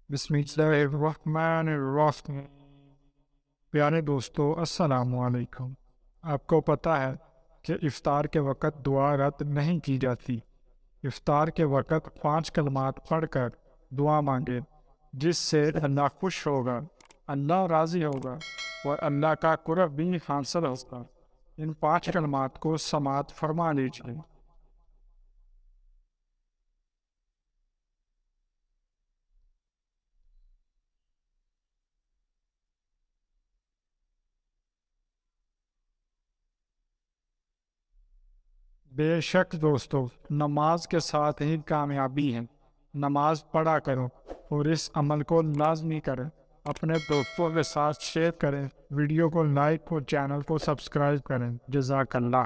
بسم اللہ الرحمن الرحیم۔ پیارے دوستو السلام علیکم۔ آپ کو پتہ ہے کہ افطار کے وقت دعا رد نہیں کی جاتی۔ افطار کے وقت 5 کلمات پڑھ کر دعا مانگے، جس سے اللہ خوش ہوگا، اللہ راضی ہوگا اور اللہ کا قرب بھی حاصل ہوگا۔ ان 5 کلمات کو سماعت فرما لیجیے۔ بے شک دوستو، نماز کے ساتھ ہی کامیابی ہے۔ نماز پڑھا کرو اور اس عمل کو لازمی کریں۔ اپنے دوستوں کے ساتھ شیئر کریں، ویڈیو کو لائک اور چینل کو سبسکرائب کریں۔ جزاک اللہ۔